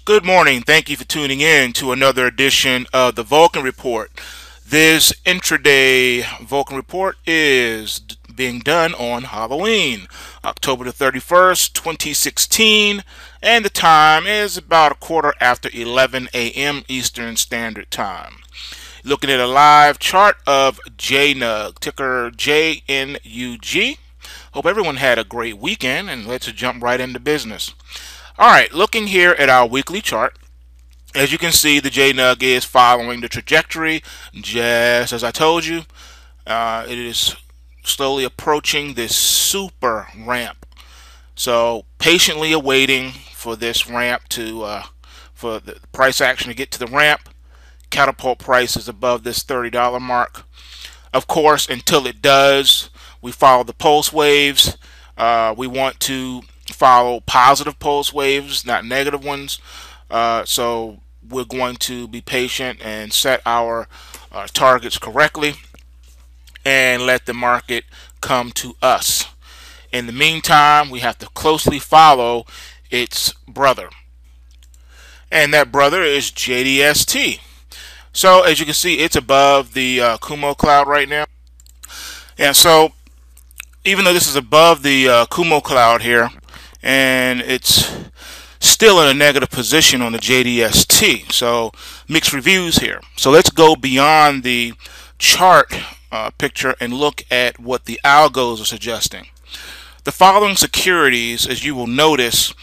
Good morning. Thank you for tuning in to another edition of the Vulcan Report. This intraday Vulcan Report is being done on Halloween, October the 31st, 2016, and the time is about a quarter after 11 a.m. Eastern Standard Time. Looking at a live chart of JNUG, ticker JNUG. Hope everyone had a great weekend, and let's jump right into business. Alright, looking here at our weekly chart, as you can see, the JNUG is following the trajectory, just as I told you. It is slowly approaching this super ramp. So, patiently awaiting for this ramp for the price action to get to the ramp. Catapult price is above this $30 mark. Of course, until it does, we follow the pulse waves. We want to follow positive pulse waves, not negative ones. So we're going to be patient and set our targets correctly and let the market come to us. In the meantime, we have to closely follow its brother. And that brother is JDST. So as you can see, it's above the Kumo cloud right now. And so even though this is above the Kumo cloud here, and it's still in a negative position on the JDST. So mixed reviews here. So let's go beyond the chart picture and look at what the algos are suggesting. The following securities, as you will notice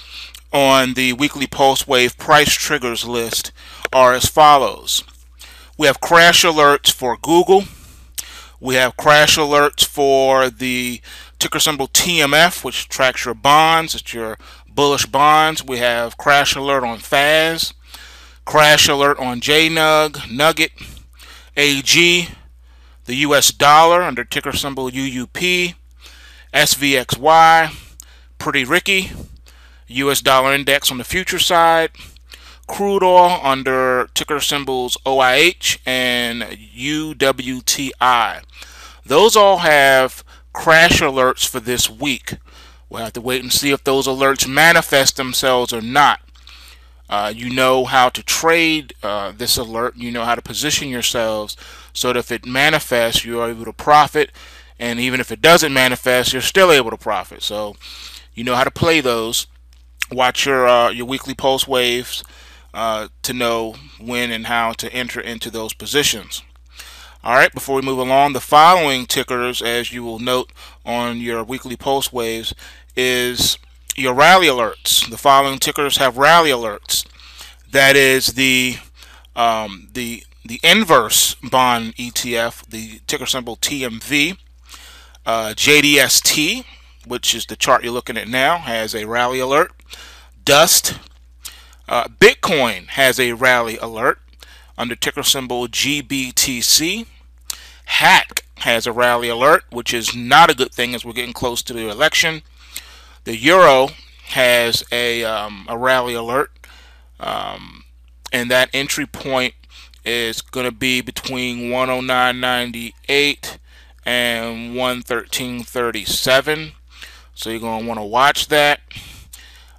on the weekly pulse wave price triggers list, are as follows. We have crash alerts for Google. We have crash alerts for the ticker symbol TMF, which tracks your bonds. It's your bullish bonds. We have crash alert on FAS, crash alert on JNUG, Nugget, AG, the US dollar under ticker symbol UUP, SVXY, Pretty Ricky, US dollar index on the future side, crude oil under ticker symbols OIH and UWTI. Those all have crash alerts for this week. We'll have to wait and see if those alerts manifest themselves or not. You know how to trade this alert. You know how to position yourselves so that if it manifests, you're able to profit. And even if it doesn't manifest, you're still able to profit. So you know how to play those. Watch your weekly pulse waves to know when and how to enter into those positions. Alright, before we move along, the following tickers, as you will note on your weekly pulse waves, is your rally alerts. The following tickers have rally alerts. That is the inverse bond ETF, the ticker symbol TMV. JDST, which is the chart you're looking at now, has a rally alert. Dust. Bitcoin has a rally alert under ticker symbol GBTC. Hack has a rally alert, which is not a good thing as we're getting close to the election. The euro has a rally alert, and that entry point is going to be between 109.98 and 113.37. So you're going to want to watch that.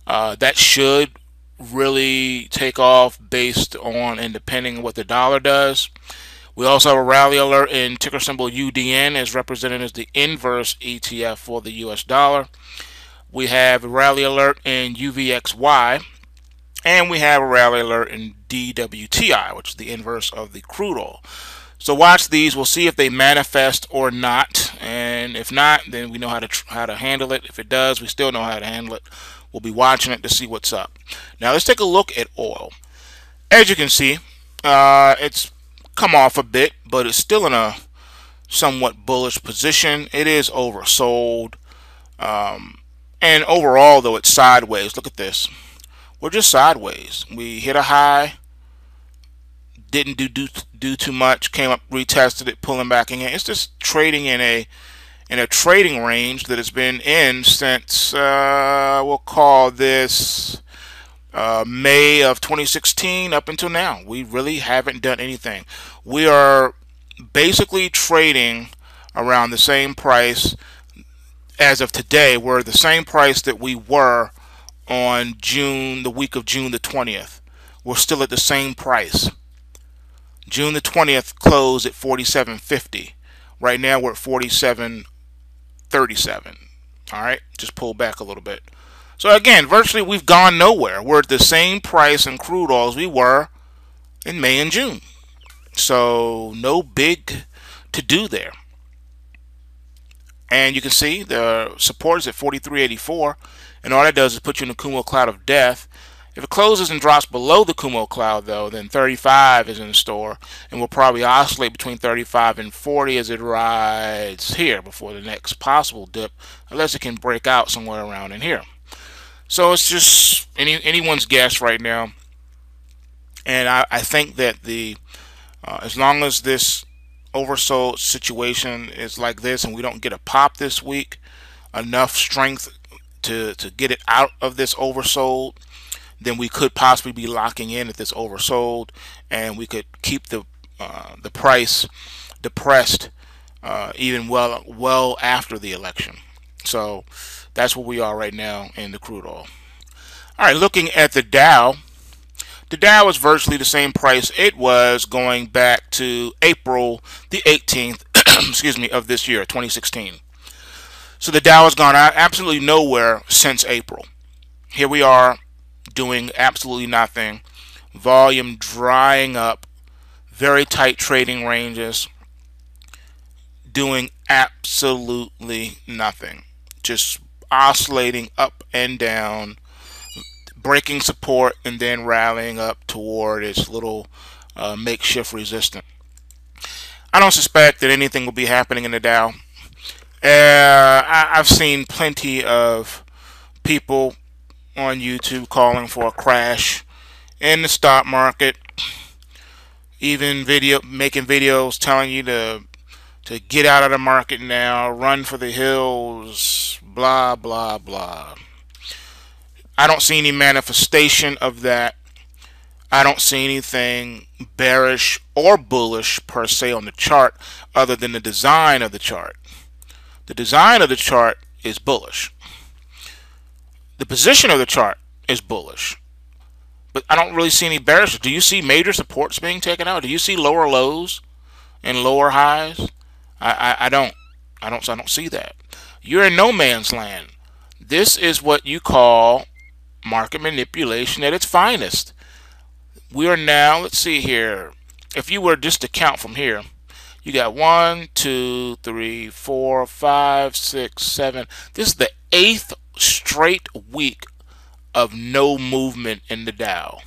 That should really take off based on and depending on what the dollar does. We also have a rally alert in ticker symbol UDN, as represented as the inverse ETF for the US dollar. We have a rally alert in UVXY, and we have a rally alert in DWTI, which is the inverse of the crude oil. So watch these. We'll see if they manifest or not, and if not, then we know how to handle it. If it does, we still know how to handle it. We'll be watching it to see what's up. Now let's take a look at oil. As you can see, it's come off a bit, but it's still in a somewhat bullish position. It is oversold, and overall, though, it's sideways. Look at this. We're just sideways. We hit a high, didn't do too much, came up, retested it, pulling back in. It's just trading in a trading range that has been in since we'll call this May of 2016 up until now. We really haven't done anything. We are basically trading around the same price as of today. We're the same price that we were on the week of June the 20th. we're still at the same price. June the 20th closed at 47.50. Right now we're at 47.37. All right, just pull back a little bit. So again, virtually we've gone nowhere. We're at the same price in crude oil as we were in May and June. So no big to do there. And you can see the support is at 43.84, and all that does is put you in the cumulative cloud of death. If it closes and drops below the cumulative cloud, though, then 35 is in store, and we'll probably oscillate between 35 and 40 as it rides here before the next possible dip, unless it can break out somewhere around in here. So it's just anyone's guess right now, and I think that as long as this oversold situation is like this and we don't get a pop this week, enough strength to get it out of this oversold, then we could possibly be locking in at this oversold, and we could keep the price depressed even well after the election. So that's where we are right now in the crude oil. All right, looking at the Dow. The Dow is virtually the same price it was going back to April the 18th excuse me, of this year, 2016. So the Dow has gone out absolutely nowhere since April. Here we are doing absolutely nothing. Volume drying up, very tight trading ranges, doing absolutely nothing. Just oscillating up and down, breaking support and then rallying up toward its little makeshift resistance. I don't suspect that anything will be happening in the Dow. I've seen plenty of people on YouTube calling for a crash in the stock market, even making videos telling you to get out of the market now, run for the hills, blah blah blah. I don't see any manifestation of that. I don't see anything bearish or bullish per se on the chart other than the design of the chart. The design of the chart is bullish. The position of the chart is bullish. But I don't really see any bearish. Do you see major supports being taken out? Do you see lower lows and lower highs? I don't see that. You're in no man's land. This is what you call market manipulation at its finest. We are now, let's see here, if you were just to count from here, you got 1, 2, 3, 4, 5, 6, 7. This is the 8th straight week of no movement in the Dow.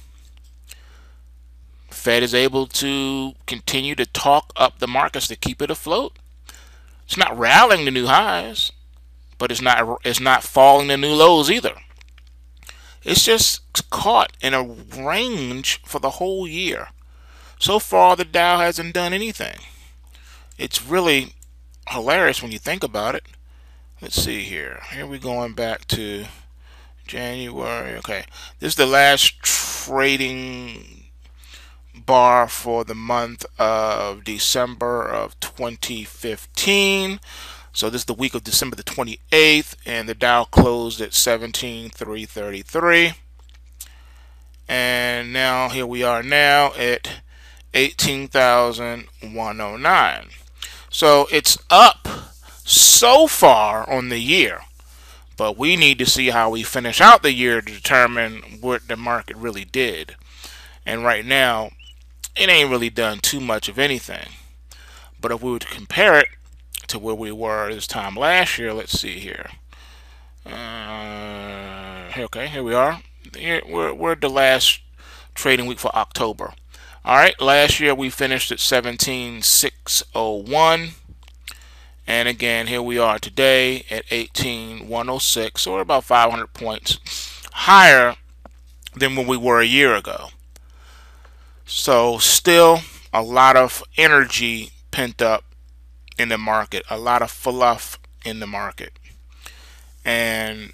Fed is able to continue to talk up the markets to keep it afloat. It's not rallying to new highs, but it's not falling to new lows either. It's just caught in a range for the whole year. So far, the Dow hasn't done anything. It's really hilarious when you think about it. Let's see here. Here we're going back to January. Okay, this is the last trading bar for the month of December of 2015. So this is the week of December the 28th, and the Dow closed at 17,333. And now here we are now at 18,109. So it's up so far on the year, but we need to see how we finish out the year to determine what the market really did. And right now, it ain't really done too much of anything. But if we were to compare it to where we were this time last year, let's see here. Okay, here we are. We're the last trading week for October. All right, last year we finished at 17,601, and again here we are today at 18,106. So we're about 500 points higher than when we were a year ago. So still a lot of energy pent up in the market, a lot of fluff in the market. And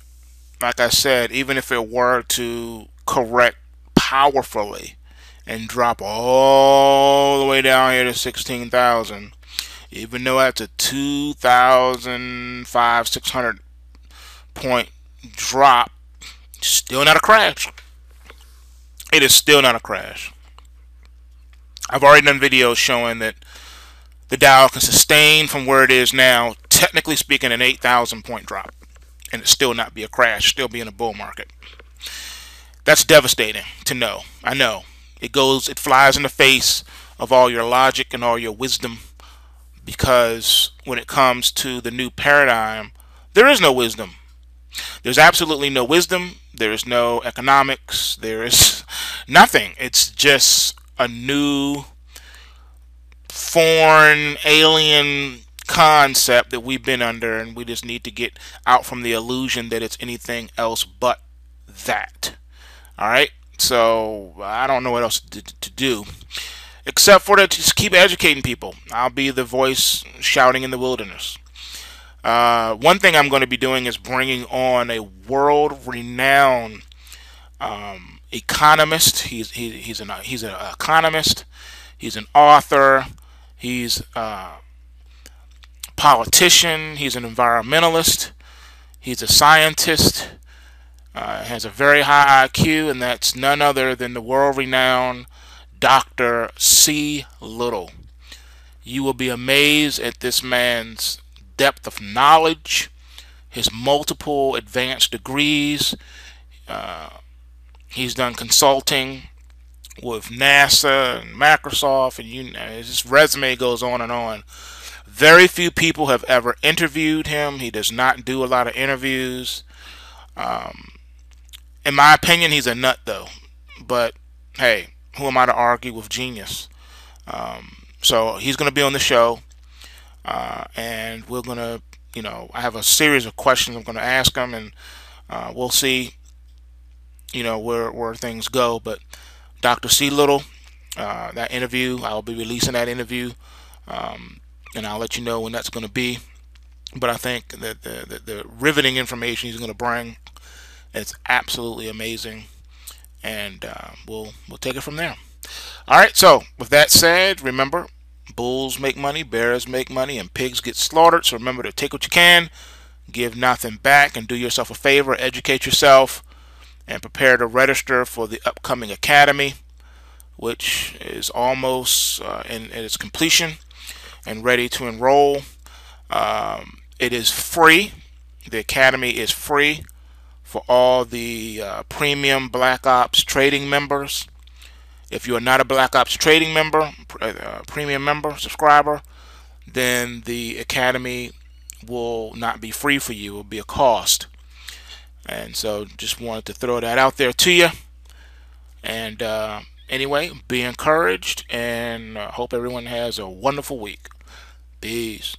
like I said, even if it were to correct powerfully and drop all the way down here to 16,000, even though that's a 2,500-600 point drop, still not a crash. it is still not a crash. I've already done videos showing that the Dow can sustain from where it is now, technically speaking, an 8,000 point drop, and it still not be a crash, still be in a bull market. That's devastating to know. I know. It flies in the face of all your logic and all your wisdom, because when it comes to the new paradigm, there is no wisdom. There's absolutely no wisdom. There is no economics. There is nothing. It's just a new foreign alien concept that we've been under, and we just need to get out from the illusion that it's anything else but that. All right, so I don't know what else to do except for to just keep educating people. I'll be the voice shouting in the wilderness. One thing I'm going to be doing is bringing on a world-renowned economist. He's an economist. He's an author. He's a politician. He's an environmentalist. He's a scientist. Has a very high IQ, and that's none other than the world-renowned Dr. C. Little. You will be amazed at this man's depth of knowledge, his multiple advanced degrees. He's done consulting with NASA and Microsoft, and his resume goes on and on. Very few people have ever interviewed him. He does not do a lot of interviews. In my opinion, he's a nut, though. But hey, who am I to argue with genius? So he's going to be on the show, and we're going to, I have a series of questions I'm going to ask him, and we'll see, where things go. But Dr. C. Little, that interview, I'll be releasing that interview, and I'll let you know when that's going to be. But I think that the riveting information he's going to bring, it's absolutely amazing, and we'll take it from there. All right, so with that said, remember, bulls make money, bears make money, and pigs get slaughtered. So remember to take what you can, give nothing back, and do yourself a favor, educate yourself, and prepare to register for the upcoming academy, which is almost in its completion and ready to enroll. It is free. The academy is free for all the premium Black Ops trading members. If you are not a Black Ops trading member, premium member, subscriber, then the academy will not be free for you. It will be a cost. And so just wanted to throw that out there to you. And anyway, be encouraged, and hope everyone has a wonderful week. Peace.